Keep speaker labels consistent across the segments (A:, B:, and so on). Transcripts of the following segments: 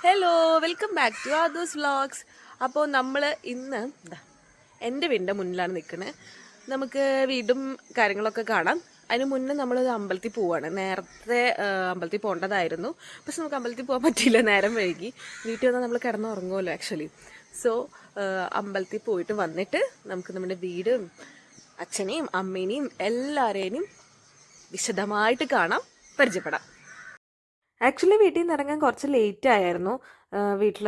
A: Hello, welcome back to Aadhu's vlogs. അപ്പോൾ നമ്മൾ ഇന്ന് എൻ്റെ വീടിൻ്റെ മുന്നിലാണ് നിൽക്കുന്നത്. നമുക്ക് വീടും കാര്യങ്ങളൊക്കെ കാണാം. അതിന് മുന്നേ നമ്മളൊരു അമ്പലത്തിൽ പോവുകയാണ്. നേരത്തെ അമ്പലത്തിൽ പോകേണ്ടതായിരുന്നു, പക്ഷെ നമുക്ക് അമ്പലത്തിൽ പോകാൻ പറ്റിയില്ല, നേരം വൈകി. വീട്ടിൽ വന്നാൽ നമ്മൾ കിടന്നുറങ്ങുമല്ലോ ആക്ച്വലി. സോ അമ്പലത്തിൽ പോയിട്ട് വന്നിട്ട് നമുക്ക് നമ്മുടെ വീടും അച്ഛനെയും അമ്മേനെയും എല്ലാവരെയും വിശദമായിട്ട് കാണാം, പരിചയപ്പെടാം. ആക്ച്വലി വീട്ടിൽ നിന്ന് ഇറങ്ങാൻ കുറച്ച് ലേറ്റ് ആയിരുന്നു. വീട്ടിൽ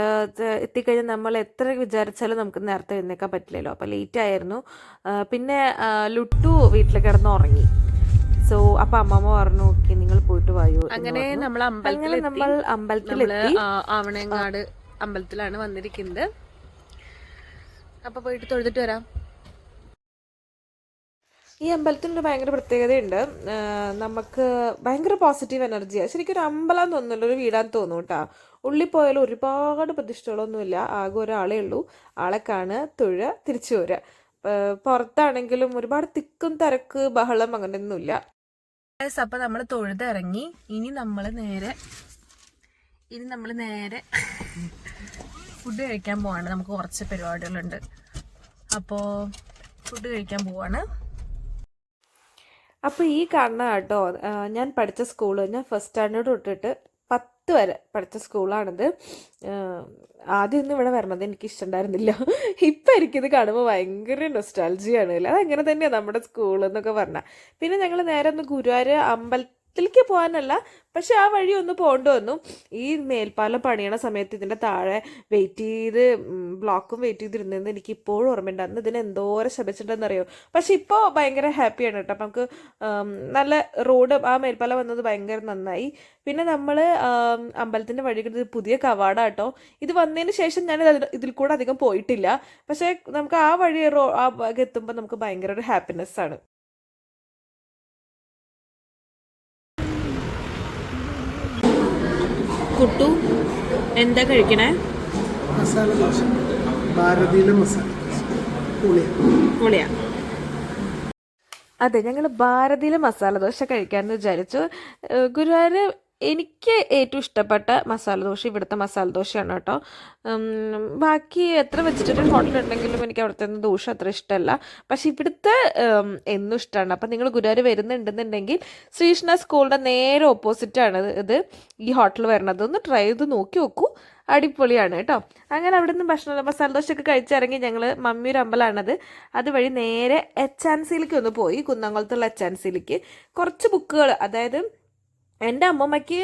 A: എത്തിക്കഴിഞ്ഞാൽ നമ്മൾ എത്ര വിചാരിച്ചാലും നമുക്ക് നേരത്തെ എഴുന്നേക്കാൻ പറ്റില്ലല്ലോ, അപ്പോൾ ലേറ്റ് ആയിരുന്നു. പിന്നെ ലുട്ടു വീട്ടിൽ കിടന്ന് ഉറങ്ങി. സോ അപ്പോൾ അമ്മമ്മ പറഞ്ഞു, ഓക്കെ നിങ്ങൾ പോയിട്ട് വായു. അങ്ങനെ നമ്മൾ അമ്പലത്തിലെത്തി. ആവണേങ്ങാട് അമ്പലത്തിലാണ് വന്നിരിക്കുന്നത്. അപ്പോൾ പോയിട്ട് തൊഴുതിട്ട് വരാം. ഈ അമ്പലത്തിൻ്റെ ഭയങ്കര പ്രത്യേകതയുണ്ട്. നമുക്ക് ഭയങ്കര പോസിറ്റീവ് എനർജിയാണ്. ശരിക്കും ഒരു അമ്പലം തോന്നുന്നില്ല, ഒരു വീടാന്ന് തോന്നും കേട്ടോ. ഉള്ളിൽ പോയാലും ഒരുപാട് പ്രതിഷ്ഠകളൊന്നുമില്ല, ആകെ ഒരാളേ ഉള്ളൂ. ആളെ കാണുക, തൊഴുക, തിരിച്ചു വരിക. പുറത്താണെങ്കിലും ഒരുപാട് തിക്കും തിരക്ക് ബഹളം അങ്ങനെയൊന്നുമില്ല. അപ്പം നമ്മൾ തൊഴുതിറങ്ങി. ഇനി നമ്മൾ നേരെ ഫുഡ് കഴിക്കാൻ പോവാണ്. നമുക്ക് കുറച്ച് പരിപാടികളുണ്ട്, അപ്പോൾ ഫുഡ് കഴിക്കാൻ പോവാണ്. അപ്പോൾ ഈ കാണുന്ന കേട്ടോ ഞാൻ പഠിച്ച സ്കൂള്. ഞാൻ ഫസ്റ്റ് സ്റ്റാൻഡേർഡ് തൊട്ടിട്ട് 10 വരെ പഠിച്ച സ്കൂളാണിത്. ആദ്യമൊന്നും ഇവിടെ വരണത് എനിക്ക് ഇഷ്ടമുണ്ടായിരുന്നില്ല. ഇപ്പം എനിക്കിത് കാണുമ്പോൾ ഭയങ്കര നൊസ്റ്റാൾജിയാണ്. അതങ്ങനെ തന്നെയാണ് നമ്മുടെ സ്കൂൾ എന്നൊക്കെ പറഞ്ഞാൽ. പിന്നെ ഞങ്ങൾ നേരെ ഒന്ന് ഗുരുവായൂർ അമ്പലത്തിലേക്ക് പോകാനല്ല, പക്ഷെ ആ വഴി ഒന്ന് പോകേണ്ടി വന്നു. ഈ മേൽപ്പാലം പണിയണ സമയത്ത് ഇതിൻ്റെ താഴെ ബ്ലോക്കും വെയിറ്റ് ചെയ്തിരുന്നതെന്ന് എനിക്ക് ഇപ്പോഴും ഓർമ്മയുണ്ട്. അന്ന് ഇതിന് എന്തോരം ശപിച്ചിട്ടുണ്ടെന്നറിയോ. പക്ഷെ ഇപ്പോൾ ഭയങ്കര ഹാപ്പിയാണ് കേട്ടോ. അപ്പം നമുക്ക് നല്ല റോഡ്, ആ മേൽപ്പാലം വന്നത് ഭയങ്കര നന്നായി. പിന്നെ നമ്മൾ അമ്പലത്തിൻ്റെ വഴി പുതിയ കവാടാട്ടോ. ഇത് വന്നതിന് ശേഷം ഞാൻ ഇതിൽ കൂടെ അധികം പോയിട്ടില്ല. പക്ഷേ നമുക്ക് ആ വഴി ആ ഭാഗം എത്തുമ്പോൾ നമുക്ക് ഭയങ്കര ഒരു ഹാപ്പിനെസ് ആണ്. കുട്ടു എന്താ കഴിക്കണേ?
B: മസാല ദോശ, ഭാരതിയിലെ മസാല
A: പൊളിയാ. അതെ, ഞങ്ങൾ ഭാരതിയിലെ മസാല ദോശ കഴിക്കാമെന്ന് വിചാരിച്ചു. ഗുരുവായൂർ എനിക്ക് ഏറ്റവും ഇഷ്ടപ്പെട്ട മസാല ദോശ ഇവിടുത്തെ മസാല ദോശയാണ് കേട്ടോ. ബാക്കി എത്ര വെജിറ്റേറിയൻ ഹോട്ടലുണ്ടെങ്കിലും എനിക്ക് അവിടുത്തെ ദോശ അത്ര ഇഷ്ടമല്ല. പക്ഷെ ഇവിടുത്തെ എന്നും ഇഷ്ടമാണ്. അപ്പം നിങ്ങൾ ഗുരുവായൂർ വരുന്നുണ്ടെന്നുണ്ടെങ്കിൽ ശ്രീകൃഷ്ണ സ്കൂളിൻ്റെ നേരെ ഓപ്പോസിറ്റാണ് ഇത് ഈ ഹോട്ടൽ വരണത്. ഒന്ന് ട്രൈ ചെയ്ത് നോക്കി നോക്കൂ, അടിപൊളിയാണ് കേട്ടോ. അങ്ങനെ അവിടെ നിന്ന് മസാല ദോശയൊക്കെ കഴിച്ചിറങ്ങി ഞങ്ങൾ മമ്മിയൊരു അമ്പലമാണത്, അതുവഴി നേരെ HNCയിലേക്ക് ഒന്ന് പോയി. കുന്നംകുളത്തുള്ള HNCയിലേക്ക് കുറച്ച് ബുക്കുകൾ, അതായത് എൻ്റെ അമ്മമ്മയ്ക്ക്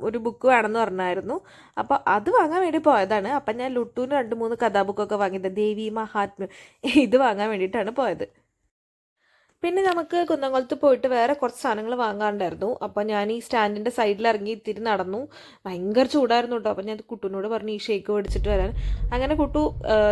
A: ഒരു ബുക്ക് വേണമെന്ന് പറഞ്ഞായിരുന്നു. അപ്പോൾ അത് വാങ്ങാൻ വേണ്ടി പോയതാണ്. അപ്പം ഞാൻ ലുട്ടൂന് 2-3 കഥാബുക്കൊക്കെ വാങ്ങിയത്, ദേവി മഹാത്മ്യം, ഇത് വാങ്ങാൻ വേണ്ടിയിട്ടാണ് പോയത്. പിന്നെ നമുക്ക് കുന്നംകുളത്ത് പോയിട്ട് വേറെ കുറച്ച് സാധനങ്ങൾ വാങ്ങാണ്ടായിരുന്നു. അപ്പോൾ ഞാൻ ഈ സ്റ്റാൻഡിൻ്റെ സൈഡിൽ ഇറങ്ങി ഇത്തിരി നടന്നു. ഭയങ്കര ചൂടായിരുന്നു കേട്ടോ. അപ്പോൾ ഞാൻ കുട്ടുവിനോട് പറഞ്ഞു ഈ ഷേക്ക് മേടിച്ചിട്ട് വരാൻ. അങ്ങനെ കുട്ടു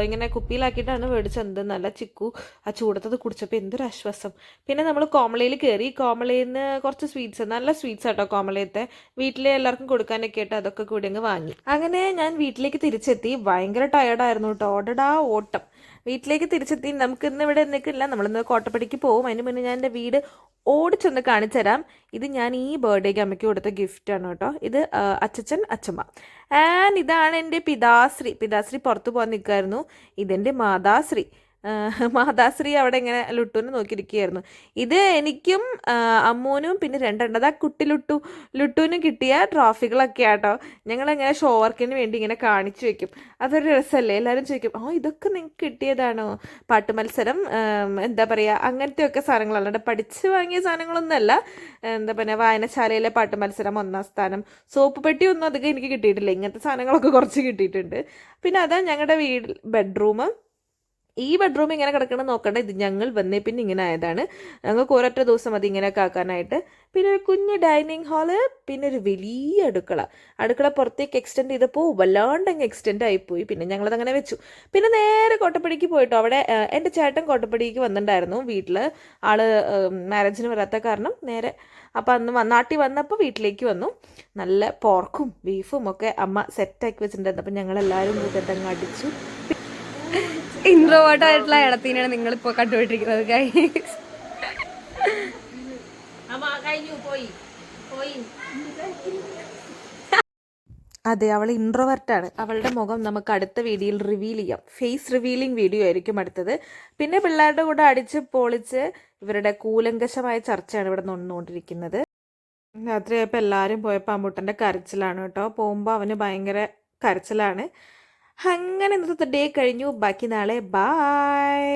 A: ഇങ്ങനെ കുപ്പിയിലാക്കിയിട്ടാണ് മേടിച്ചത്. നല്ല ചിക്കു ആ ചൂടത്തത് കുടിച്ചപ്പോൾ എന്തൊരു ആശ്വാസം. പിന്നെ നമ്മൾ കോമളയിൽ കയറി. കോമളയിൽ നിന്ന് കുറച്ച് സ്വീറ്റ്സ്, നല്ല സ്വീറ്റ്സ് ആട്ടോ കോമളയത്തെ. വീട്ടിലെ എല്ലാവർക്കും കൊടുക്കാനൊക്കെ ആയിട്ട് അതൊക്കെ കൂടി അങ്ങ് വാങ്ങി. അങ്ങനെ ഞാൻ വീട്ടിലേക്ക് തിരിച്ചെത്തി. ഭയങ്കര ടയർഡായിരുന്നു കേട്ടോ. ഓട്ടം. വീട്ടിലേക്ക് തിരിച്ചെത്തി. നമുക്ക് ഇന്ന് ഇവിടെ നിൽക്കില്ല, നമ്മളിന്ന് കോട്ടപ്പടിക്ക് പോകും. അതിന് മുന്നേ ഞാൻ എൻ്റെ വീട് ഓടിച്ചൊന്ന് കാണിച്ചു തരാം. ഇത് ഞാൻ ഈ ബർത്ത്ഡേക്ക് അമ്മയ്ക്ക് കൊടുത്ത ഗിഫ്റ്റാണ് കേട്ടോ. ഇത് അച്ചച്ചൻ അച്ചമ്മ. ആൻഡ് ഇതാണ് എൻ്റെ പിതാശ്രീ പുറത്ത് പോകാൻ നിൽക്കുമായിരുന്നു. ഇതെൻ്റെ മാതാശ്രീ അവിടെ ഇങ്ങനെ ലുട്ടുവിനെ നോക്കിയിരിക്കുകയായിരുന്നു. ഇത് എനിക്കും അമ്മൂനും പിന്നെ 2 അതാ കുട്ടി ലുട്ടുവിനും കിട്ടിയ ട്രോഫികളൊക്കെ ആട്ടോ. ഞങ്ങളിങ്ങനെ ഷോ വർക്കിന് വേണ്ടി ഇങ്ങനെ കാണിച്ചു വെക്കും. അതൊരു രസമല്ലേ? എല്ലാവരും ചോദിക്കും, ഇതൊക്കെ നിങ്ങൾക്ക് കിട്ടിയതാണോ? പാട്ട് മത്സരം, എന്താ പറയുക, അങ്ങനത്തെയൊക്കെ സാധനങ്ങൾ, അല്ലാണ്ട് പഠിച്ച് വാങ്ങിയ സാധനങ്ങളൊന്നുമല്ല. എന്താ പറയുക, വായനശാലയിലെ പാട്ട് മത്സരം 1ാം സ്ഥാനം. സോപ്പ് പെട്ടി ഒന്നും അധികം എനിക്ക് കിട്ടിയിട്ടില്ല. ഇങ്ങനത്തെ സാധനങ്ങളൊക്കെ കുറച്ച് കിട്ടിയിട്ടുണ്ട്. പിന്നെ അതാ ഞങ്ങളുടെ ബെഡ്റൂം. ഈ ബെഡ്റൂം ഇങ്ങനെ കിടക്കണം നോക്കണ്ട. ഇത് ഞങ്ങൾ വന്നേ പിന്നെ ഇങ്ങനെ ആയതാണ്. ഞങ്ങൾക്ക് ഒരൊറ്റ ദിവസം മതി ഇങ്ങനെയൊക്കെ ആക്കാനായിട്ട്. പിന്നെ ഒരു കുഞ്ഞ് ഡൈനിങ് ഹാള്, പിന്നെ ഒരു വലിയ അടുക്കള പുറത്തേക്ക് എക്സ്റ്റെൻഡ് ചെയ്തപ്പോൾ വല്ലാണ്ട് അങ്ങ് എക്സ്റ്റെൻഡ് ആയിപ്പോയി. പിന്നെ ഞങ്ങളതങ്ങനെ വെച്ചു. പിന്നെ നേരെ കോട്ടപ്പടിക്ക് പോയിട്ടോ. അവിടെ എൻ്റെ ചേട്ടൻ കോട്ടപ്പടിക്ക് വന്നിട്ടുണ്ടായിരുന്നു. വീട്ടിൽ ആള് മാരേജിന് വരാത്ത കാരണം നേരെ. അപ്പം അന്ന് നാട്ടിൽ വന്നപ്പോൾ വീട്ടിലേക്ക് വന്നു. നല്ല പോർക്കും ബീഫും ഒക്കെ അമ്മ സെറ്റാക്കി വെച്ചിട്ടുണ്ടായിരുന്നു. അപ്പം ഞങ്ങളെല്ലാവരും കൂട്ടത്തങ്ങ് അടിച്ചു.
C: ഇൻട്രോവേർട്ട് ആയിട്ടുള്ള ഇടത്തിനാണ് നിങ്ങളിപ്പോൾ കണ്ടുപിടിക്കുന്നത്.
A: അതെ, അവൾ ഇൻട്രോവർട്ടാണ്. അവളുടെ മുഖം നമുക്ക് അടുത്ത വീഡിയോയിൽ റിവീൽ ചെയ്യാം. ഫേസ് റിവീലിംഗ് വീഡിയോ ആയിരിക്കും അടുത്തത്. പിന്നെ പിള്ളേരുടെ കൂടെ അടിച്ച് പൊളിച്ച് ഇവരുടെ കൂലങ്കഷമായ ചർച്ചയാണ് ഇവിടെ നടന്നുകൊണ്ടിരിക്കുന്നത്. രാത്രിയായപ്പോൾ എല്ലാവരും പോയപ്പോൾ അമ്മൂട്ടൻ്റെ കരച്ചിലാണ് കേട്ടോ. പോകുമ്പോൾ അവന് ഭയങ്കര കരച്ചിലാണ്. അങ്ങനെ ഇന്നത്തെ ഡേ കഴിഞ്ഞു. ബാക്കി നാളെ ബായ്.